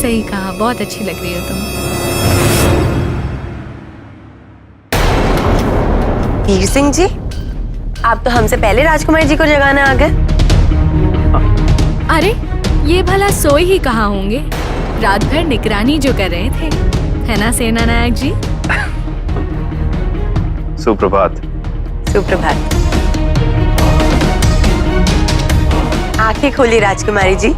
सही कहा, बहुत अच्छी लग रही हो तुम। वीर सिंह जी, आप तो हमसे पहले राजकुमारी जी को जगाने आ गए। अरे ये भला सोए ही कहाँ होंगे, रात भर निगरानी जो कर रहे थे, है ना सेना नायक जी? सुप्रभात। सुप्रभात। आंखें खोली राजकुमारी जी,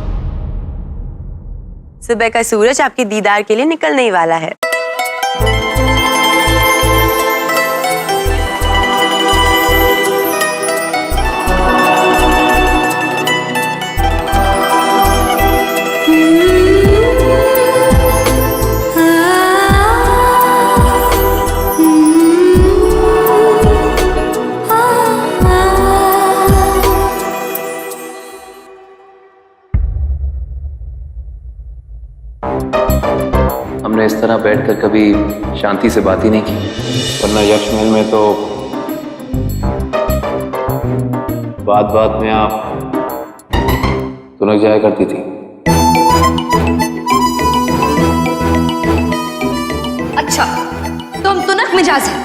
सुबह का सूरज आपके दीदार के लिए निकलने ही वाला है। हमने इस तरह बैठकर कभी शांति से बात ही नहीं की, वरना यक्ष महल में तो बात बात में आप तुनक जाया करती थी। अच्छा, तो हम तुनक मिजाज हैं।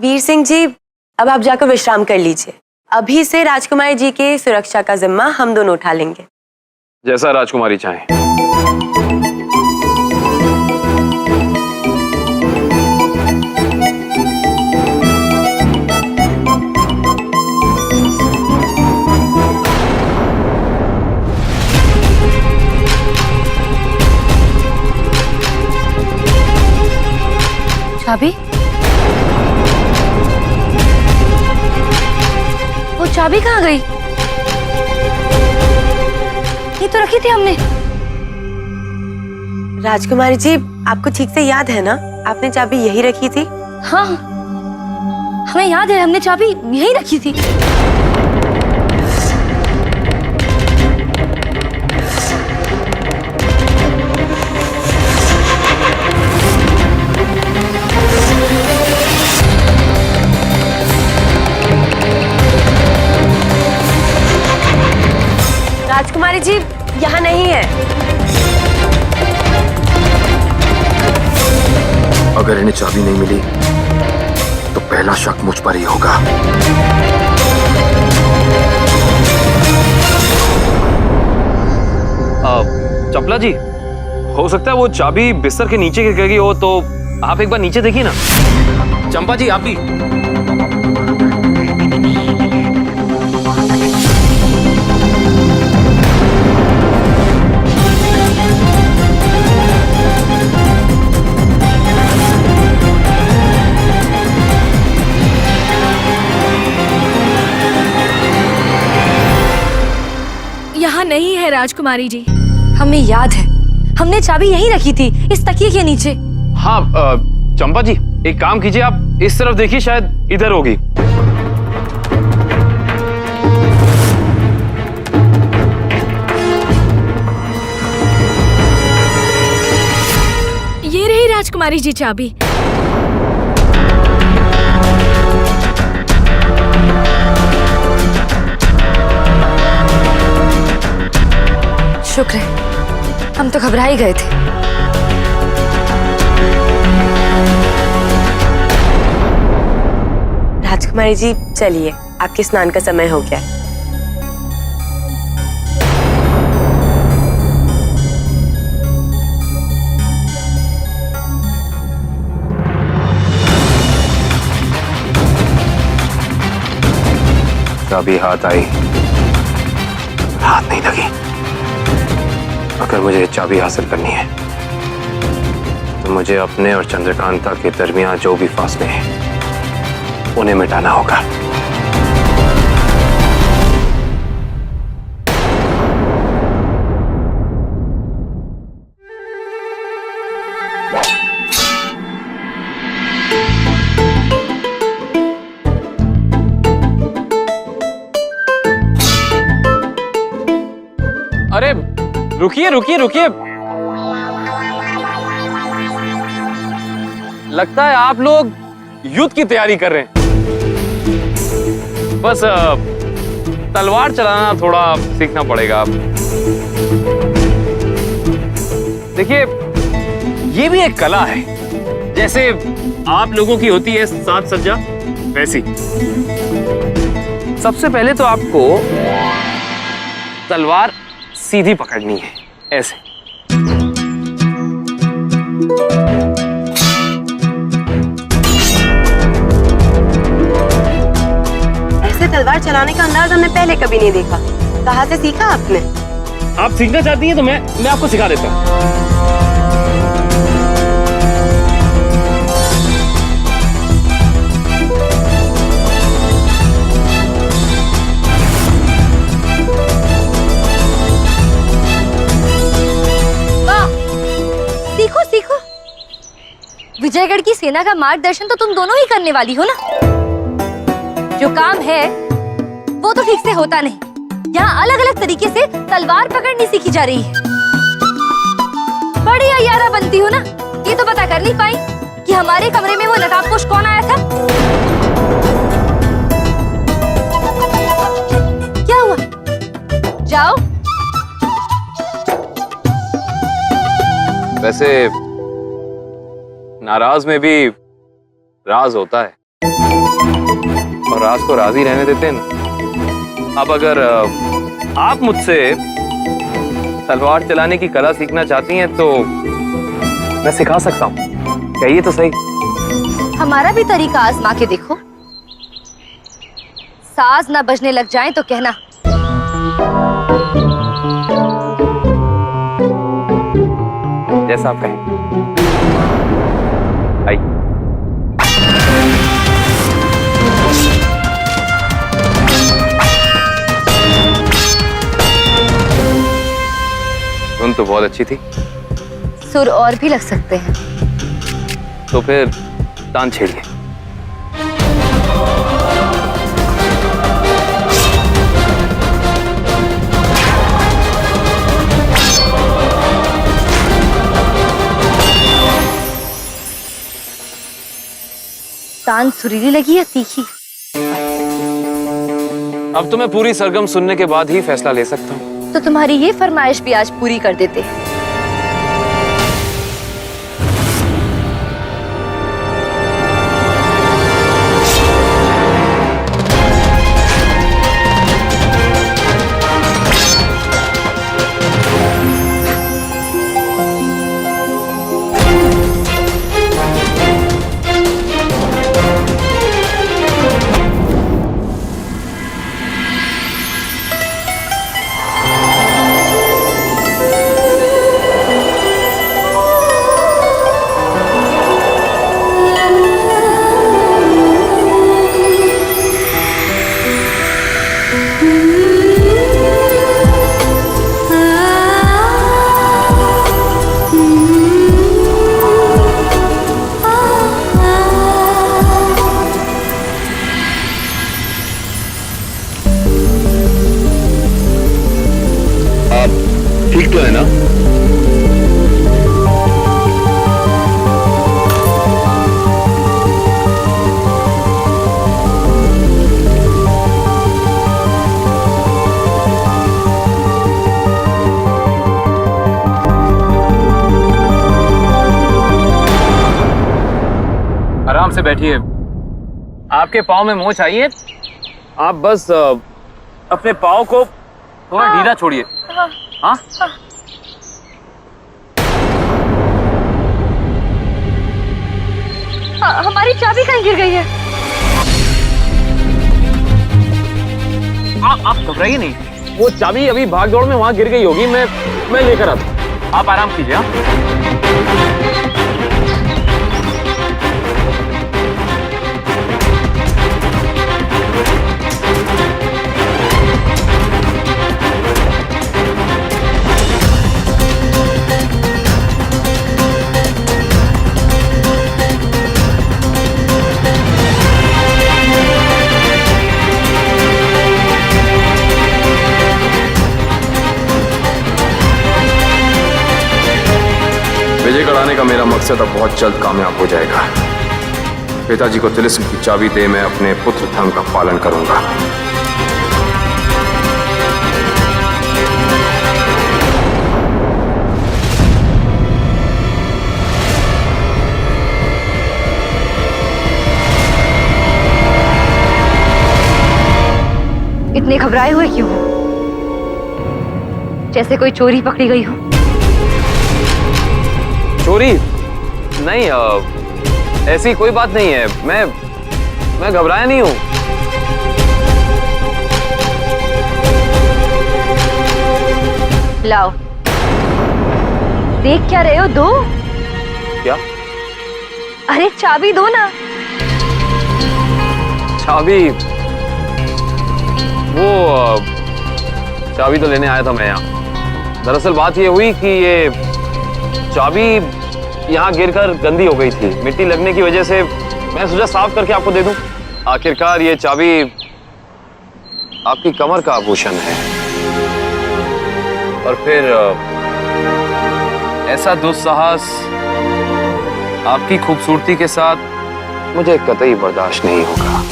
वीर सिंह जी, अब आप जाकर विश्राम कर लीजिए। अभी से राजकुमारी जी की सुरक्षा का जिम्मा हम दोनों उठा लेंगे। जैसा राजकुमारी चाहे। चाबी? वो चाबी कहाँ गई? ये तो रखी थी हमने। राजकुमारी जी, आपको ठीक से याद है ना, आपने चाबी यही रखी थी? हाँ, हमें याद है, हमने चाबी यही रखी थी। राजकुमारी जी यहाँ नहीं है। अगर इन्हें चाबी नहीं मिली तो पहला शक मुझ पर ही होगा। चपला जी, हो सकता है वो चाबी बिस्तर के नीचे गिर गई हो, तो आप एक बार नीचे देखिए ना। चंपा जी, आप भी। यहाँ नहीं है राजकुमारी जी। हमें याद है, हमने चाबी यही रखी थी, इस तकिए के नीचे। हाँ, चंपा जी, एक काम कीजिए, आप इस तरफ देखिए, शायद इधर होगी। ये रही राजकुमारी जी चाबी। शुक्र है, हम तो घबरा ही गए थे। राजकुमारी जी चलिए, आपके स्नान का समय हो गया। चाबी हाथ आई, हाथ नहीं लगी। अगर मुझे चाबी हासिल करनी है तो मुझे अपने और चंद्रकांता के दरमियान जो भी फासले हैं उन्हें मिटाना होगा। अरे रुकिए रुकिए रुकिए, लगता है आप लोग युद्ध की तैयारी कर रहे हैं। बस तलवार चलाना थोड़ा सीखना पड़ेगा। देखिए, ये भी एक कला है, जैसे आप लोगों की होती है साज सज्जा, वैसी। सबसे पहले तो आपको तलवार सीधी पकड़नी है, ऐसे। ऐसे तलवार चलाने का अंदाज हमने पहले कभी नहीं देखा। कहाँ से सीखा आपने? आप सीखना चाहती हैं तो मैं आपको सिखा देता हूँ। सीखो सीखो। विजयगढ़ की सेना का मार्गदर्शन तो तुम दोनों ही करने वाली हो ना। जो काम है वो तो ठीक से होता नहीं। यहाँ अलग अलग तरीके से तलवार पकड़नी सीखी जा रही है। बड़ी अय्यारा बनती हो ना। ये तो पता कर नहीं पाई कि हमारे कमरे में वो नकाबपोश कौन आया था। क्या हुआ? जाओ। वैसे नाराज में भी राज होता है, और राज को राज ही रहने देते हैं ना। अब अगर आप मुझसे तलवार चलाने की कला सीखना चाहती हैं तो मैं सिखा सकता हूँ। कहिए तो सही। हमारा भी तरीका आजमा के देखो। साज ना बजने लग जाए तो कहना। जैसा आप कहें। आई। धुन तो बहुत अच्छी थी। सुर और भी लग सकते हैं। तो फिर तान छेड़िए। तान सुरीली लगी या तीखी? अब तो मैं पूरी सरगम सुनने के बाद ही फैसला ले सकता हूँ। तो तुम्हारी ये फरमाइश भी आज पूरी कर देते हैं। ठीक तो है ना? आराम से बैठिए। आपके पाँव में मोच आई है। आप बस अपने पाँव को थोड़ा ढीला छोड़िए। हाँ? हमारी चाबी कहीं गिर गई है। आप घबराइए नहीं। वो चाबी अभी भाग दौड़ में वहां गिर गई होगी। मैं लेकर आता हूं। आप आराम कीजिए। विजयगढ़ आने का मेरा मकसद अब बहुत जल्द कामयाब हो जाएगा। पिताजी को तिलिस्म की चाबी दे, मैं अपने पुत्र धर्म का पालन करूंगा। इतने घबराए हुए क्यों हो? जैसे कोई चोरी पकड़ी गई हो। चोरी नहीं, ऐसी कोई बात नहीं है। मैं घबराया नहीं हूं। लाओ, देख क्या रहे हो? दो। क्या? अरे चाबी दो ना। चाबी? वो चाबी तो लेने आया था मैं यहाँ। दरअसल बात ये हुई कि ये चाबी यहाँ गिरकर गंदी हो गई थी, मिट्टी लगने की वजह से। मैं सोचा साफ करके आपको दे दूं। आखिरकार ये चाबी आपकी कमर का आभूषण है, और फिर ऐसा दुस्साहस आपकी खूबसूरती के साथ मुझे कतई बर्दाश्त नहीं होगा।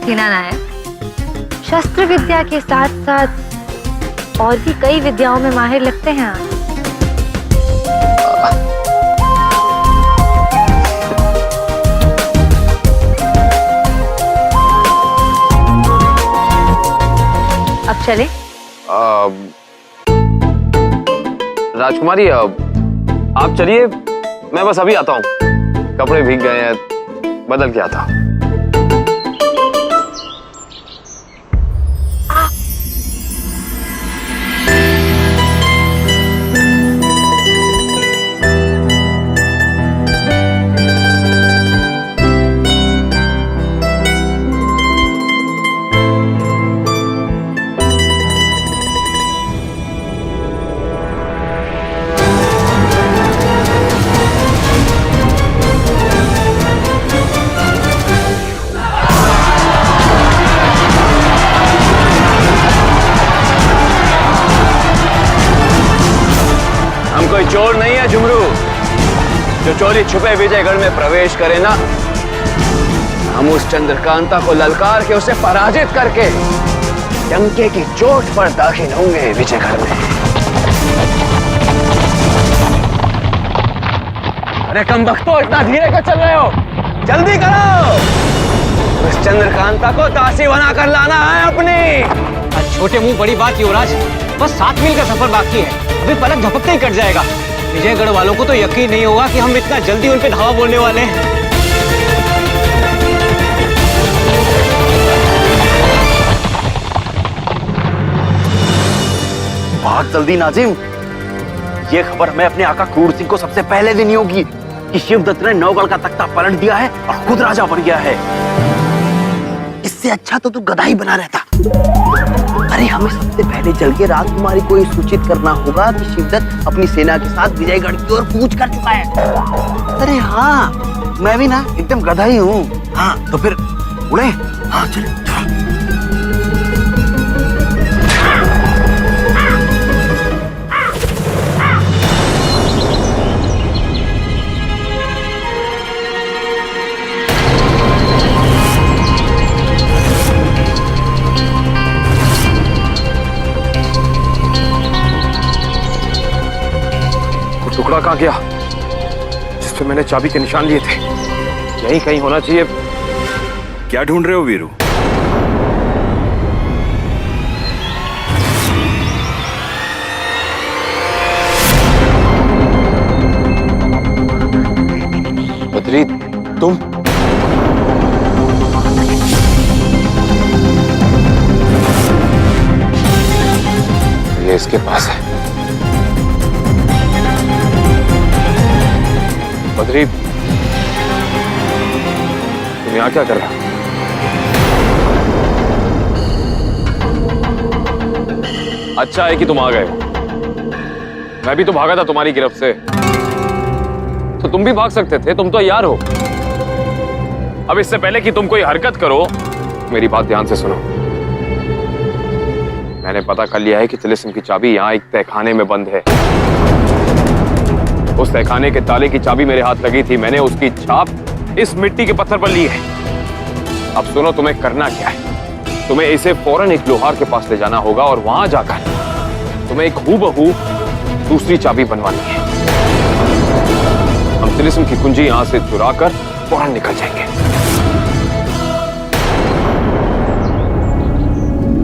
सेना नायक, शस्त्र विद्या के साथ साथ और भी कई विद्याओं में माहिर लगते हैं आप। अब चले? राजकुमारी, आप चलिए, मैं बस अभी आता हूँ। कपड़े भीग गए हैं, बदल के आता हूँ। कोई चोर नहीं है झुमरू जो चोरी छुपे विजयगढ़ में प्रवेश करे ना। हम उस चंद्रकांता को ललकार के उसे पराजित करके डंके की चोट पर दाखिल होंगे विजयगढ़ में। अरे कमबख्तो, इतना धीरे क्यों चल रहे हो? जल्दी करो, उस चंद्रकांता को दासी बनाकर लाना है अपनी। छोटे मुंह बड़ी बात युवराज, बस 7 मील का सफर बाकी है, अभी पलक झपकते ही कट जाएगा। विजयगढ़ वालों को तो यकीन नहीं होगा कि हम इतना जल्दी उन पे धावा बोलने वाले हैं। भाग जल्दी नाजिम, ये खबर हमें अपने आका क्रूर सिंह को सबसे पहले देनी होगी कि शिवदत्त ने नौगढ़ का तख्ता पलट दिया है और खुद राजा बन गया है। इससे अच्छा तो तू गधा ही बना रहता। अरे हमें सबसे पहले चल के राजकुमारी को ये सूचित करना होगा कि शिवदत्त अपनी सेना के साथ विजयगढ़ की ओर कूच कर चुका है। अरे हाँ, मैं भी ना एकदम गधा ही हूँ। हाँ तो फिर उड़े। हाँ चल। टुकड़ा कहाँ गया जिसपे मैंने चाबी के निशान लिए थे? यहीं कहीं होना चाहिए। क्या ढूंढ रहे हो वीरू? बद्री, तुम? ये इसके पास है। बद्री, तुम यहाँ क्या कर रहे हो? अच्छा है कि तुम आ गए। मैं भी तो भागा था तुम्हारी गिरफ्त से, तो तुम भी भाग सकते थे, तुम तो यार हो। अब इससे पहले कि तुम कोई हरकत करो, मेरी बात ध्यान से सुनो। मैंने पता कर लिया है कि तिलिस्म की चाबी यहाँ एक तहखाने में बंद है। उस तहखाने के ताले की चाबी मेरे हाथ लगी थी, मैंने उसकी छाप इस मिट्टी के पत्थर पर ली है। अब सुनो, तुम्हें करना क्या है? तुम्हें इसे फौरन एक लोहार के पास ले जाना होगा और वहां जाकर तुम्हें एक हूबहू दूसरी चाबी बनवानी है। हम तिलिस्म की कुंजी यहां से चुराकर फौरन निकल जाएंगे।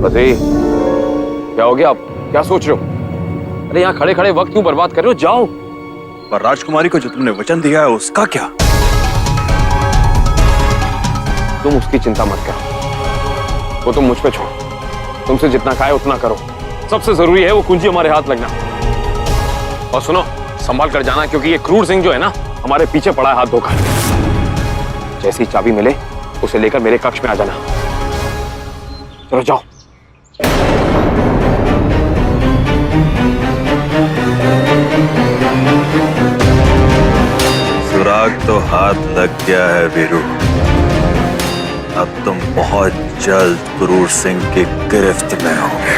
बदरी, क्या हो गया? आप क्या सोच रहे हो? अरे यहाँ खड़े खड़े वक्त क्यों बर्बाद कर रहे हो? जाओ। पर राजकुमारी को जो तुमने वचन दिया है उसका क्या? तुम उसकी चिंता मत करो, वो तुम मुझ पे छोड़ो। तुमसे जितना खाए उतना करो। सबसे जरूरी है वो कुंजी हमारे हाथ लगना। और सुनो, संभाल कर जाना, क्योंकि ये क्रूर सिंह जो है ना, हमारे पीछे पड़ा है हाथ धोकर। जैसी चाबी मिले उसे लेकर मेरे कक्ष में आ जाना। चलो जाओ। सुराग तो हाथ लग गया है वीरू। अब तुम बहुत जल्द क्रूर सिंह की गिरफ्त में होगे।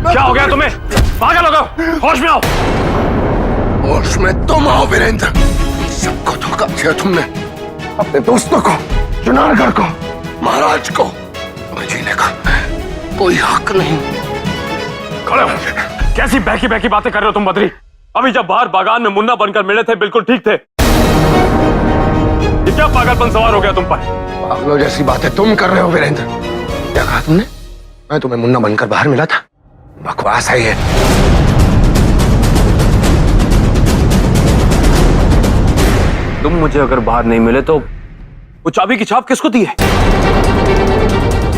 क्या हो गया तुम्हें? पागल हो गए? होश में आओ। होश में तुम आओ वीरेंद्र। सबको धोखा दिया तुमने, अपने दोस्तों को, चुनारगढ़ को, महाराज को। तुम्हें जीने का कोई हक नहीं। खड़े हो। कैसी बहकी बहकी बातें कर रहे हो तुम बद्री? अभी जब बाहर बागान में मुन्ना बनकर मिले थे बिल्कुल ठीक थे। ये क्या पागलपन सवार हो गया तुम पर? पागलों जैसी बातें तुम कर रहे हो वीरेंद्र। क्या कहा तुमने? मैं तुम्हें मुन्ना बनकर बाहर मिला था? बकवास है ये। तुम मुझे अगर बाहर नहीं मिले तो वो चाबी की छाप किसको दी है?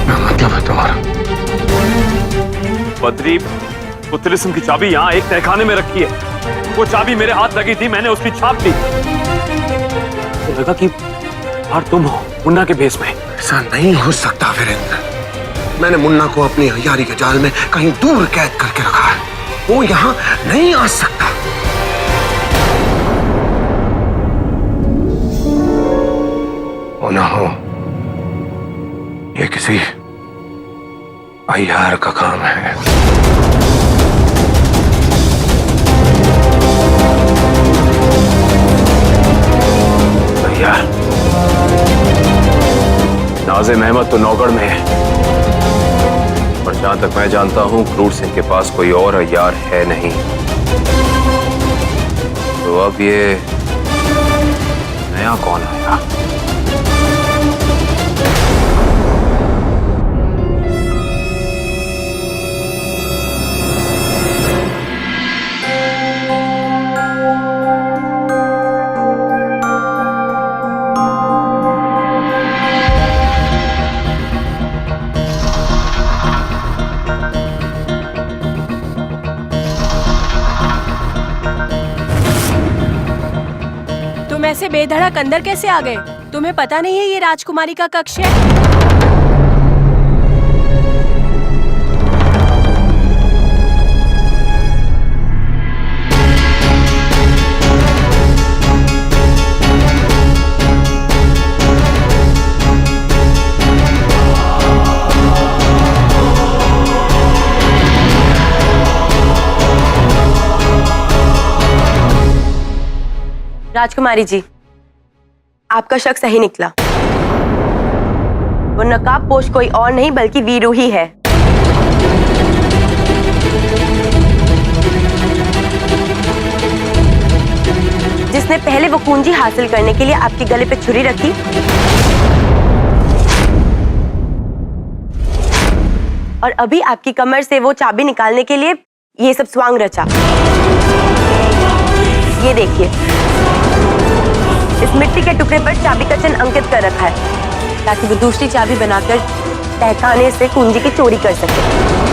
मतलब है तुम्हारा? बद्री, वो तिलिस्म की चाबी यहाँ एक तहखाने में रखी है। वो चाबी मेरे हाथ लगी थी, मैंने उसकी छाप दी। तो लगा कि बाहर तुम हो, मुन्ना के भेस में। ऐसा नहीं हो सकता वीरेंद्र। मैंने मुन्ना को अपनी हयारी के जाल में कहीं दूर कैद करके रखा है। वो यहाँ नहीं आ सकता। हो ना हो, ये किसी अय्यार का काम है। अय्यार? नाज़िम अहमद तो नौगढ़ में है, और जहां तक मैं जानता हूं क्रूर सिंह के पास कोई और अय्यार है नहीं। तो अब ये नया कौन आएगा? तुम ऐसे बेधड़क अंदर कैसे आ गए? तुम्हें पता नहीं है ये राजकुमारी का कक्ष है? राजकुमारी जी, आपका शक सही निकला। वो नकाब पोश कोई और नहीं बल्कि वीरू ही है। जिसने पहले वो कुंजी हासिल करने के लिए आपके गले पे छुरी रखी और अभी आपकी कमर से वो चाबी निकालने के लिए ये सब स्वांग रचा। ये देखिए, इस मिट्टी के टुकड़े पर चाबी का चिन्ह अंकित कर रखा है ताकि वो दूसरी चाबी बनाकर तहखाने से कुंजी की चोरी कर सके।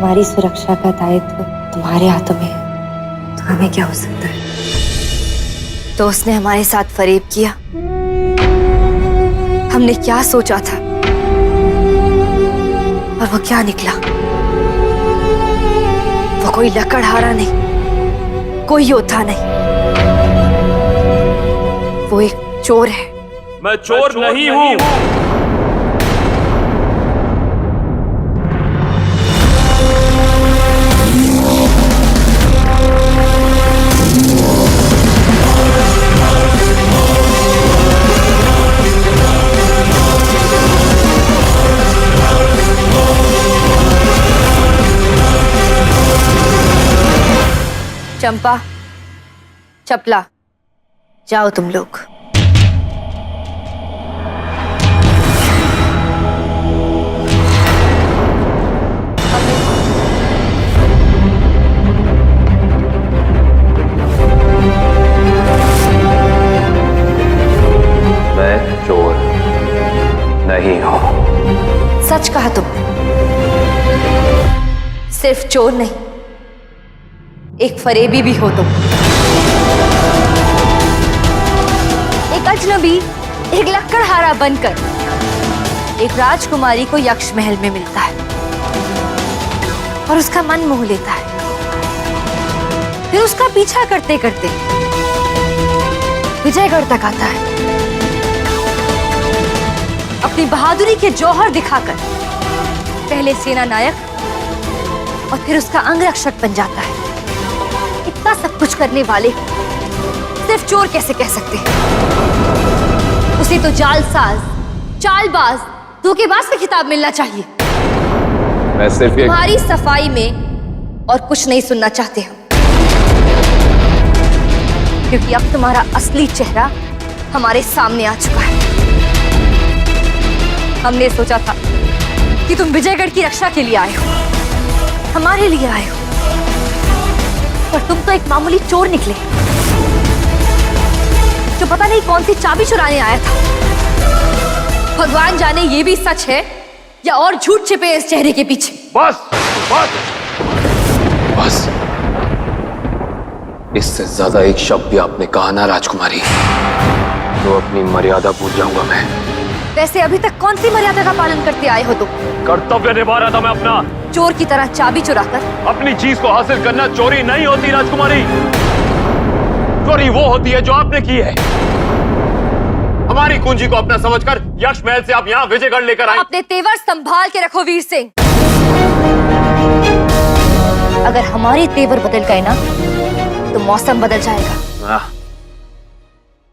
हमारी सुरक्षा का दायित्व तुम्हारे हाथों में है, तो हमें क्या हो सकता है? तो उसने हमारे साथ फरेब किया। हमने क्या सोचा था और वो क्या निकला। वो कोई लकड़हारा नहीं, कोई योद्धा नहीं, वो एक चोर है। मैं चोर नहीं हूँ। चंपा, चपला, जाओ तुम लोग। मैं चोर नहीं हूं। सच कहा तुम। सिर्फ चोर नहीं, एक फरेबी भी हो तुम। एक अजनबी, एक लकड़हारा बनकर एक राजकुमारी को यक्ष महल में मिलता है और उसका मन मोह लेता है। फिर उसका पीछा करते करते विजयगढ़ तक आता है। अपनी बहादुरी के जौहर दिखाकर पहले सेना नायक और फिर उसका अंगरक्षक बन जाता है। इतना सब कुछ करने वाले सिर्फ चोर कैसे कह सकते हैं? उसे तो जालसाज, चालबाज, धोखेबाज का खिताब मिलना चाहिए। मैं सिर्फ एक तुम्हारी सफाई में और कुछ नहीं सुनना चाहते हम, क्योंकि अब तुम्हारा असली चेहरा हमारे सामने आ चुका है। हमने सोचा था कि तुम विजयगढ़ की रक्षा के लिए आए हो, हमारे लिए आए हो, पर तुम तो एक मामूली चोर निकले जो पता नहीं कौन सी चाबी चुराने आया था। भगवान जाने ये भी सच है या और झूठ छिपे इस चेहरे के पीछे। बस बस बस, इससे ज्यादा एक शब्द भी आपने कहा ना राजकुमारी, तो अपनी मर्यादा भूल जाऊंगा मैं। वैसे अभी तक कौन सी मर्यादा का पालन करते आए हो तुम? कर्तव्य निभा रहा था मैं अपना। चोर की तरह चाबी चुराकर अपनी चीज को हासिल करना चोरी नहीं होती राजकुमारी। चोरी वो होती है जो आपने की है। हमारी कुंजी को अपना समझकर यक्ष महल से आप यहाँ विजयगढ़ लेकर आए। अपने तेवर संभाल के रखो वीर सिंह। अगर हमारे तेवर बदल गए ना तो मौसम बदल जाएगा।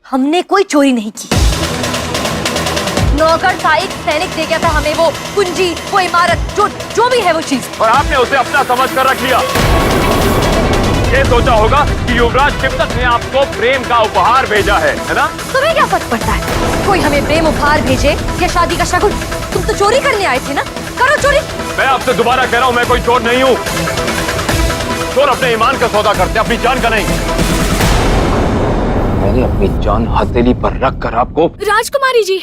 हमने कोई चोरी नहीं की। नौकर था, एक सैनिक दे गया था हमें वो कुंजी, वो इमारत, जो भी है वो चीज, और आपने उसे अपना समझ कर रख लिया। ये सोचा होगा कि युवराज शिवदत्त ने आपको प्रेम का उपहार भेजा है ना? तुम्हें क्या फर्क पड़ता है कोई हमें प्रेम उपहार भेजे या शादी का शगुन? तुम तो चोरी करने आए थे ना, करो चोरी। मैं आपसे दोबारा कह रहा हूँ, मैं कोई चोर नहीं हूँ। चोर अपने ईमान का सौदा करते, अपनी जान का नहीं। मैंने अपनी जान हथेली पर रख कर आपको। राजकुमारी जी,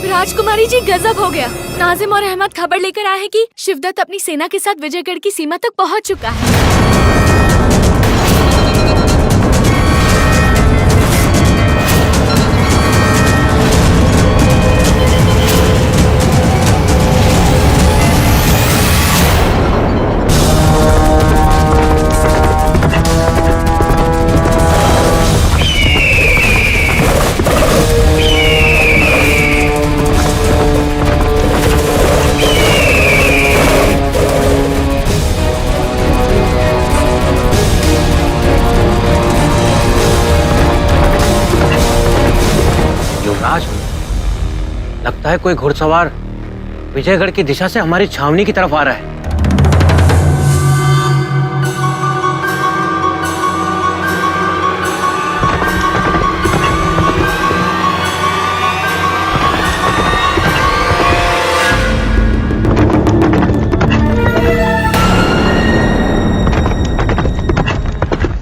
राजकुमारी जी गजब हो गया। नाजिम और अहमद खबर लेकर आए हैं कि शिवदत्त अपनी सेना के साथ विजयगढ़ की सीमा तक पहुंच चुका है। लगता है कोई घुड़सवार विजयगढ़ की दिशा से हमारी छावनी की तरफ आ रहा है।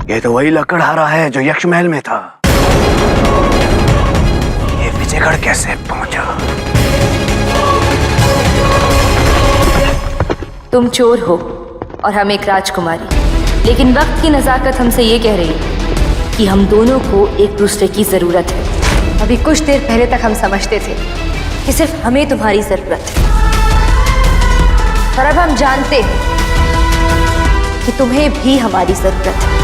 ये तो वही लकड़हारा है जो यक्ष महल में था। ये विजयगढ़ कैसे पहुंचा? तुम चोर हो और हम एक राजकुमारी, लेकिन वक्त की नजाकत हमसे ये कह रही है कि हम दोनों को एक दूसरे की जरूरत है। अभी कुछ देर पहले तक हम समझते थे कि सिर्फ हमें तुम्हारी जरूरत है, पर अब हम जानते हैं कि तुम्हें भी हमारी जरूरत है।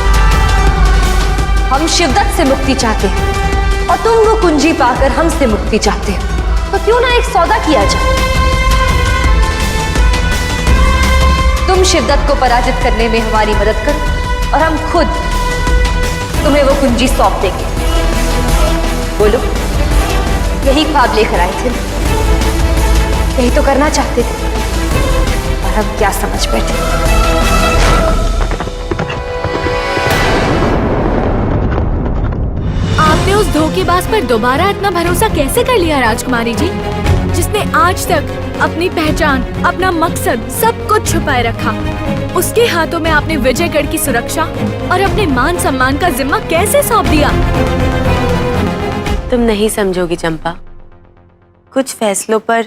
हम शिवदत्त से मुक्ति चाहते हैं और तुम वो कुंजी पाकर हमसे मुक्ति चाहते हो, तो क्यों ना एक सौदा किया जाए। तुम शिवदत्त को पराजित करने में हमारी मदद करो और हम खुद तुम्हें वो कुंजी सौंप देंगे। बोलो, यही ख्वाब लेकर आए थे, यही तो करना चाहते थे, और हम क्या समझ बैठे। आपने उस धोखेबाज पर दोबारा इतना भरोसा कैसे कर लिया राजकुमारी जी, जिसने आज तक अपनी पहचान, अपना मकसद सब कुछ छुपाए रखा। उसके हाथों में आपने विजयगढ़ की सुरक्षा और अपने मान सम्मान का जिम्मा कैसे सौंप दिया? तुम नहीं समझोगी चंपा, कुछ फैसलों पर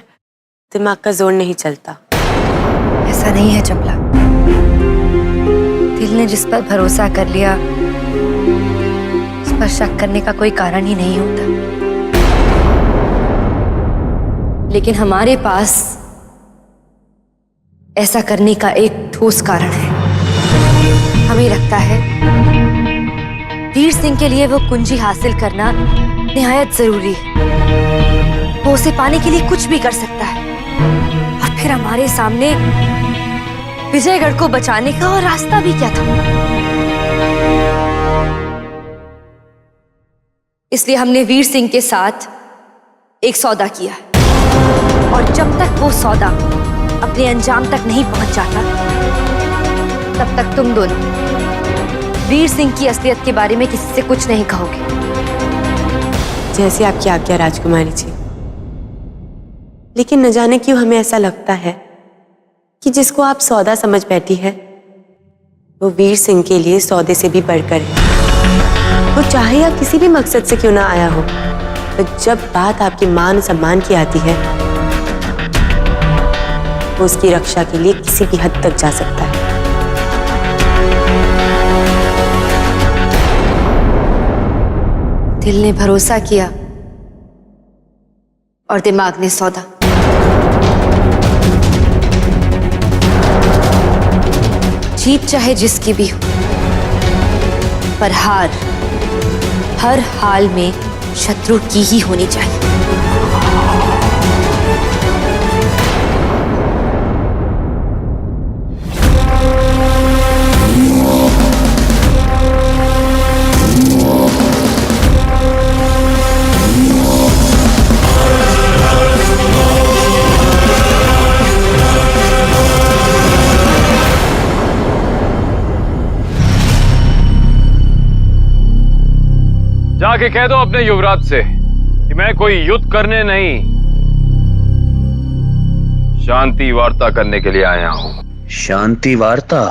दिमाग का जोर नहीं चलता। ऐसा नहीं है चपला, दिल ने जिस पर भरोसा कर लिया उस पर शक करने का कोई कारण ही नहीं होता। लेकिन हमारे पास ऐसा करने का एक ठोस कारण है। हमें लगता है वीर सिंह के लिए वो कुंजी हासिल करना निहायत जरूरी है। वो उसे पाने के लिए कुछ भी कर सकता है, और फिर हमारे सामने विजयगढ़ को बचाने का और रास्ता भी क्या था। इसलिए हमने वीर सिंह के साथ एक सौदा किया है, और जब तक वो सौदा अपने अंजाम तक नहीं पहुंच जाता, तब तक तुम दोनों वीर सिंह की असलियत के बारे में किसी से कुछ नहीं कहोगे। जैसे आपकी आज्ञा राजकुमारी जी। लेकिन न जाने क्यों हमें ऐसा लगता है कि जिसको आप सौदा समझ बैठी है, वो वीर सिंह के लिए सौदे से भी बढ़कर है। वो चाहे या किसी भी मकसद से क्यों ना आया हो, तो जब बात आपके मान सम्मान की आती है, वो उसकी रक्षा के लिए किसी भी हद तक जा सकता है। दिल ने भरोसा किया और दिमाग ने सौदा। जीत चाहे जिसकी भी हो, पर हार हर हाल में शत्रु की ही होनी चाहिए। जाके कह दो अपने युवराज से कि मैं कोई युद्ध करने नहीं, शांति वार्ता करने के लिए आया हूं। शांति वार्ता?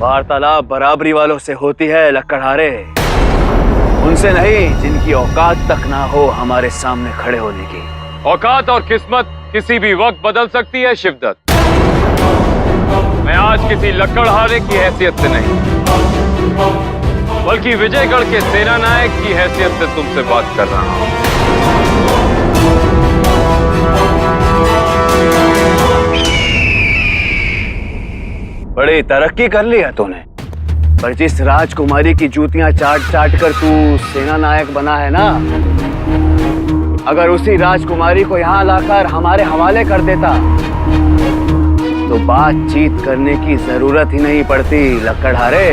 वार्तालाप बराबरी वालों से होती है लक्कड़हारे, उनसे नहीं जिनकी औकात तक ना हो हमारे सामने खड़े होने की। औकात और किस्मत किसी भी वक्त बदल सकती है शिवदत्त। मैं आज किसी लक्कड़हारे की हैसियत से नहीं, बल्कि विजयगढ़ के सेना नायक की हैसियत से तुमसे बात कर रहा हूं। बड़ी तरक्की कर ली है तूने, पर जिस राजकुमारी की जूतियां चाट चाट कर तू सेना नायक बना है ना, अगर उसी राजकुमारी को यहाँ लाकर हमारे हवाले कर देता तो बातचीत करने की जरूरत ही नहीं पड़ती लक्कड़हारे।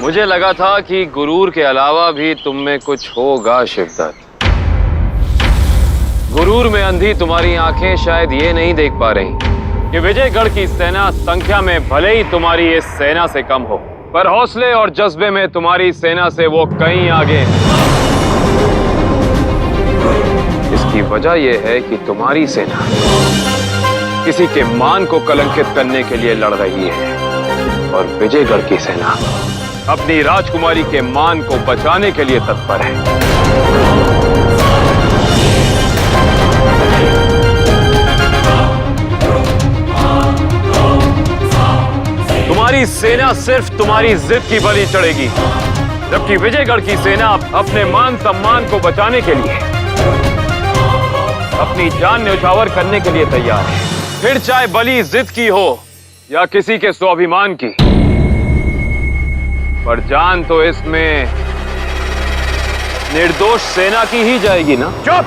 मुझे लगा था कि गुरूर के अलावा भी तुम में कुछ होगा शिवदत्त। गुरूर में अंधी तुम्हारी आंखें शायद ये नहीं देख पा रही कि विजयगढ़ की सेना संख्या में भले ही तुम्हारी इस सेना से कम हो, पर हौसले और जज्बे में तुम्हारी सेना से वो कहीं आगे है। इसकी वजह यह है कि तुम्हारी सेना किसी के मान को कलंकित करने के लिए लड़ रही है और विजयगढ़ की सेना अपनी राजकुमारी के मान को बचाने के लिए तत्पर है। तुम्हारी सेना सिर्फ तुम्हारी जिद की बलि चढ़ेगी, जबकि विजयगढ़ की सेना अपने मान सम्मान को बचाने के लिए अपनी जान न्यौछावर करने के लिए तैयार है। फिर चाहे बलि जिद की हो या किसी के स्वाभिमान की, पर जान तो इसमें निर्दोष सेना की ही जाएगी ना। चुप!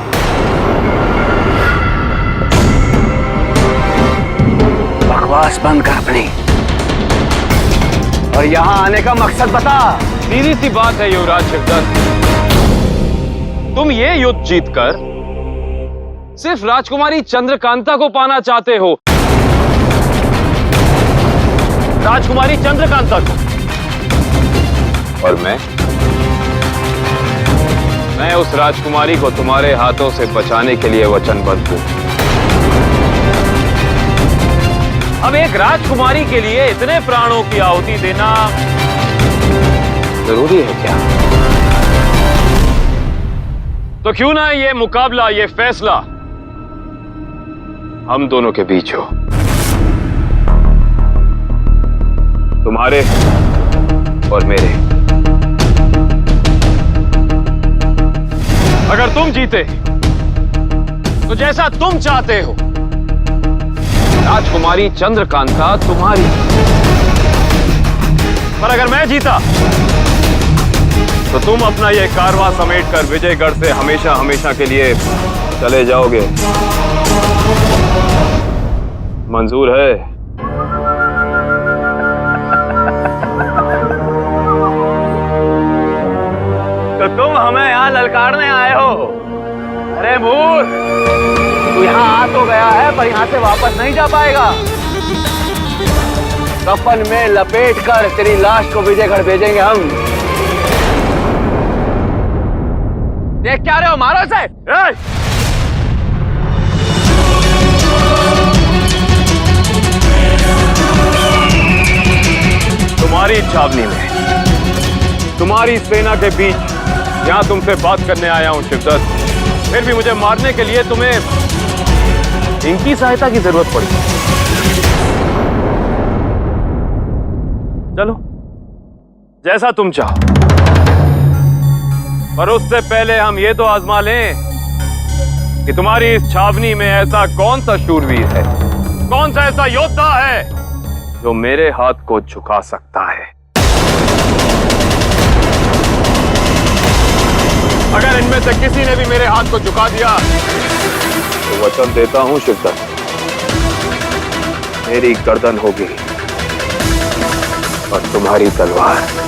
बकवास बंद कर अपनी और यहाँ आने का मकसद बता। सीधी सी बात है युवराज शिवदत्त, तुम ये युद्ध जीतकर सिर्फ राजकुमारी चंद्रकांता को पाना चाहते हो। राजकुमारी चंद्रकांता को। और मैं उस राजकुमारी को तुम्हारे हाथों से बचाने के लिए वचनबद्ध हूं। अब एक राजकुमारी के लिए इतने प्राणों की आहुति देना जरूरी है क्या? तो क्यों ना ये मुकाबला, ये फैसला हम दोनों के बीच हो, तुम्हारे और मेरे। अगर तुम जीते तो जैसा तुम चाहते हो, राजकुमारी चंद्रकांता तुम्हारी। पर अगर मैं जीता तो तुम अपना यह कारवां समेटकर विजयगढ़ से हमेशा हमेशा के लिए चले जाओगे। मंजूर है? तो तुम हमें यहाँ ललकारने आए हो? अरे मूर्ख, तू यहाँ आ तो गया है पर यहाँ से वापस नहीं जा पाएगा। कफन में लपेटकर तेरी लाश को विजयगढ़ भेजेंगे हम। देख क्या रहे हो, मारो इसे। तुम्हारी छावनी में, तुम्हारी सेना के बीच यहां तुमसे बात करने आया हूं शिवदत्त। फिर भी मुझे मारने के लिए तुम्हें इनकी सहायता की जरूरत पड़ी। चलो, जैसा तुम चाहो, पर उससे पहले हम ये तो आजमा लें कि तुम्हारी इस छावनी में ऐसा कौन सा शूरवीर है, कौन सा ऐसा योद्धा है जो मेरे हाथ को झुका सकता है। अगर इनमें से किसी ने भी मेरे हाथ को झुका दिया तो वचन देता हूं शिवदत्त, मेरी गर्दन होगी और तुम्हारी तलवार।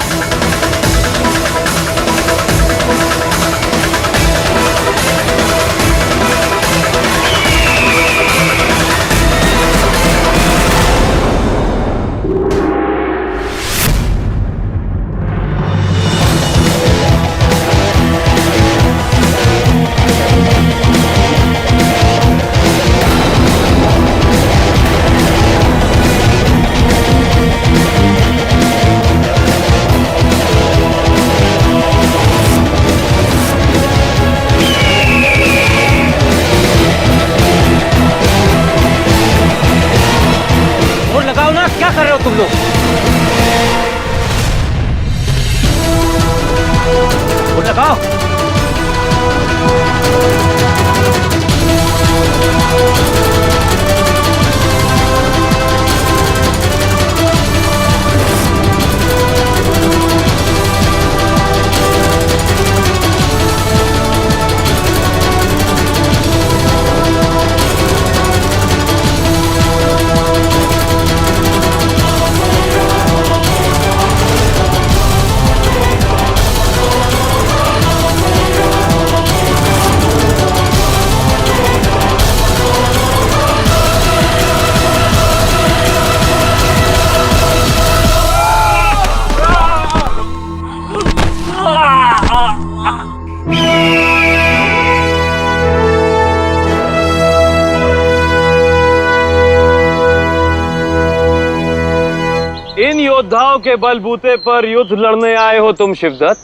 योद्धाओं के बलबूते पर युद्ध लड़ने आए हो तुम शिवदत्त?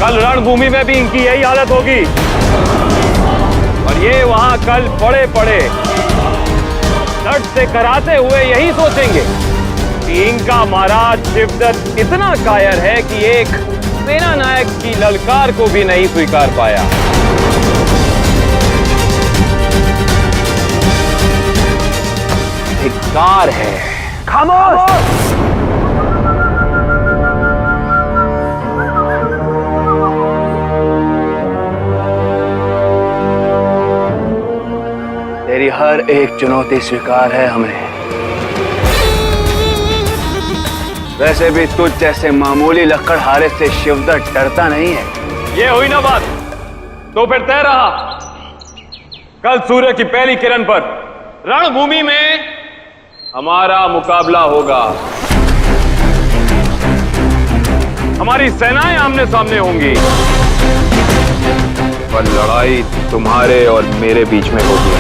कल रणभूमि में भी इनकी यही हालत होगी और ये वहां कल पड़े पड़े दर्द से कराते हुए यही सोचेंगे कि इनका महाराज शिवदत्त इतना कायर है कि एक सेना नायक की ललकार को भी नहीं स्वीकार पाया। धिक्कार है। खामोश! तेरी हर एक चुनौती स्वीकार है हमने। वैसे भी तुझ जैसे मामूली लक्कड़हारे से शिवदत्त डरता नहीं है। ये हुई ना बात, तो फिर तय रहा कल सूर्य की पहली किरण पर रणभूमि में हमारा मुकाबला होगा। हमारी सेनाएं आमने सामने होंगी, पर लड़ाई तुम्हारे और मेरे बीच में होगी।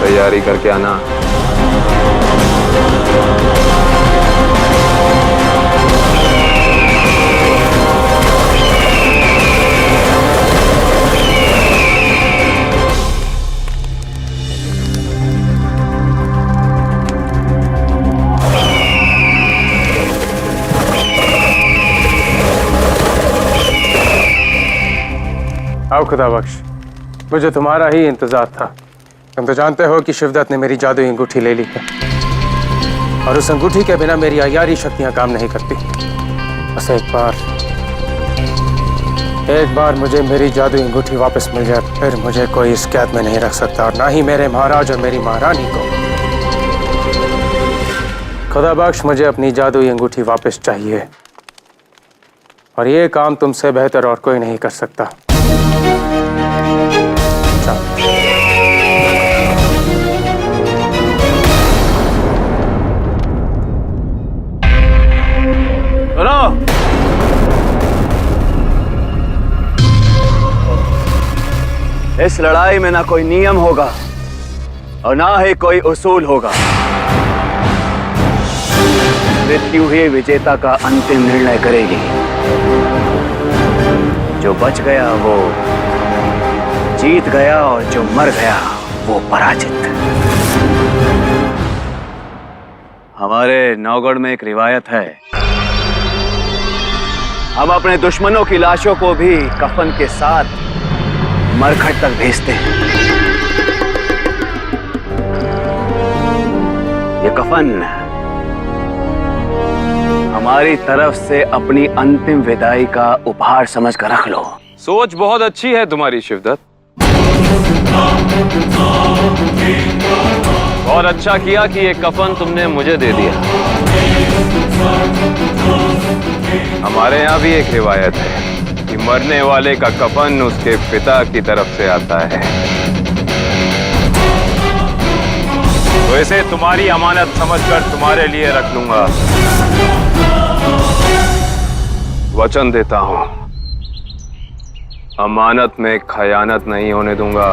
तैयारी करके आना। आओ खुदा बख्श, मुझे तुम्हारा ही इंतजार था। तुम तो जानते हो कि शिवदत्त ने मेरी जादुई अंगूठी ले ली है और उस अंगूठी के बिना मेरी अय्यारी शक्तियां काम नहीं करती। बस एक बार मुझे मेरी जादुई अंगूठी वापस मिल जाए, फिर मुझे कोई इस कैद में नहीं रख सकता, और ना ही मेरे महाराज और मेरी महारानी को। खुदा बख्श, मुझे अपनी जादुई अंगूठी वापस चाहिए, और ये काम तुमसे बेहतर और कोई नहीं कर सकता। इस लड़ाई में ना कोई नियम होगा और ना ही कोई उसूल होगा। मृत्यु ही विजेता का अंतिम निर्णय करेगी। जो बच गया वो जीत गया और जो मर गया वो पराजित। हमारे नौगढ़ में एक रिवायत है, हम अपने दुश्मनों की लाशों को भी कफन के साथ मरघट तक भेजते हैं। ये कफन हमारी तरफ से अपनी अंतिम विदाई का उपहार समझ कर रख लो। सोच बहुत अच्छी है तुम्हारी शिवदत्त। और अच्छा किया कि ये कफन तुमने मुझे दे दिया। हमारे यहाँ भी एक रिवायत है कि मरने वाले का कफन उसके पिता की तरफ से आता है, तो इसे तुम्हारी अमानत समझकर तुम्हारे लिए रख लूंगा। वचन देता हूं, अमानत में खयानत नहीं होने दूंगा।